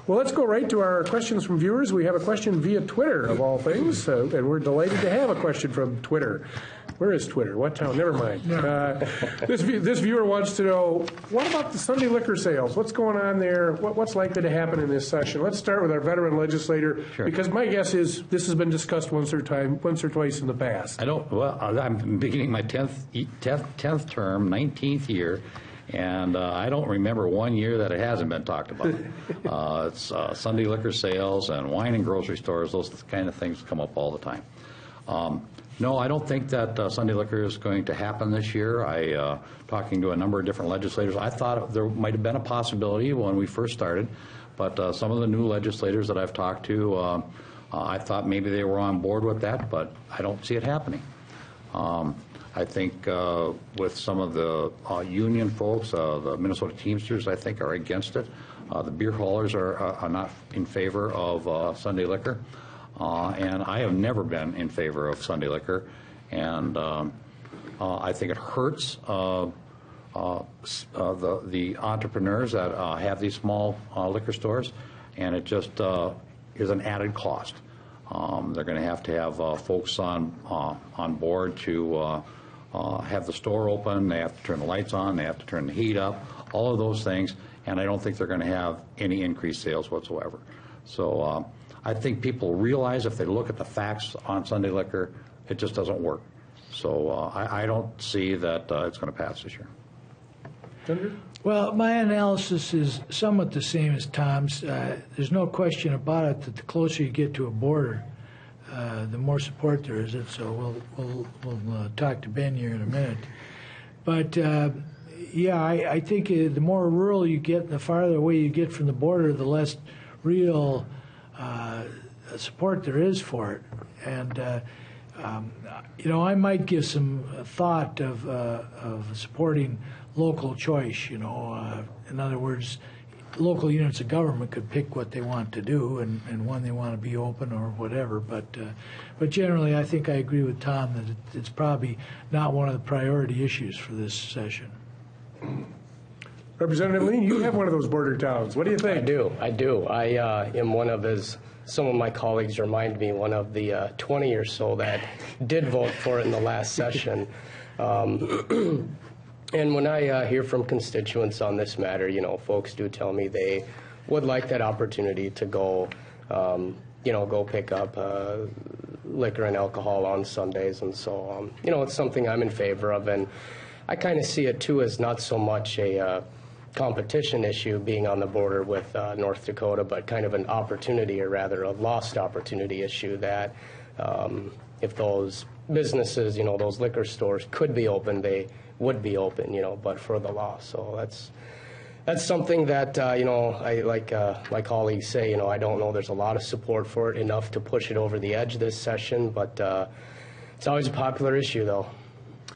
Well, let's go right to our questions from viewers. We have a question via Twitter, of all things, and we're delighted to have a question from Twitter. Where is Twitter? What town? Never mind. This viewer wants to know, what about the Sunday liquor sales? What's going on there? What's likely to happen in this session? Let's start with our veteran legislator, because my guess is this has been discussed once or twice in the past. I'm beginning my 10th term, 19th year, and I don't remember one year that it hasn't been talked about. It's Sunday liquor sales and wine and grocery stores. Those kind of things come up all the time. No, I don't think that Sunday liquor is going to happen this year. Talking to a number of different legislators, I thought there might have been a possibility when we first started, but some of the new legislators that I've talked to, I thought maybe they were on board with that, but I don't see it happening. I think with some of the union folks, the Minnesota Teamsters, I think, are against it. The beer haulers are not in favor of Sunday liquor. And I have never been in favor of Sunday liquor, and I think it hurts the entrepreneurs that have these small liquor stores, and it just is an added cost. They're going to have folks on board to have the store open. They have to turn the lights on. They have to turn the heat up. All of those things, and I don't think they're going to have any increased sales whatsoever. So. I think people realize if they look at the facts on Sunday liquor, it just doesn't work. So I don't see that it's going to pass this year. Senator? Well, my analysis is somewhat the same as Tom's. There's no question about it that the closer you get to a border, the more support there is. So we'll talk to Ben here in a minute. But yeah, I think the more rural you get, the farther away you get from the border, the less real support there is for it. And I might give some thought of supporting local choice. In other words, local units of government could pick what they want to do and when they want to be open or whatever. But generally, I think I agree with Tom that it's probably not one of the priority issues for this session. Representative Lean, you have one of those border towns. What do you think? I do. I am one of, as some of my colleagues remind me, one of the 20 or so that did vote for it in the last session. And when I hear from constituents on this matter, folks do tell me they would like that opportunity to go pick up liquor and alcohol on Sundays and so on. It's something I'm in favor of, and I kind of see it too as not so much a competition issue being on the border with North Dakota, but kind of an opportunity, or rather a lost opportunity issue that if those businesses, those liquor stores could be open, they would be open, but for the law. So that's something that, I like my colleagues say, I don't know there's a lot of support for it, enough to push it over the edge this session, but it's always a popular issue, though.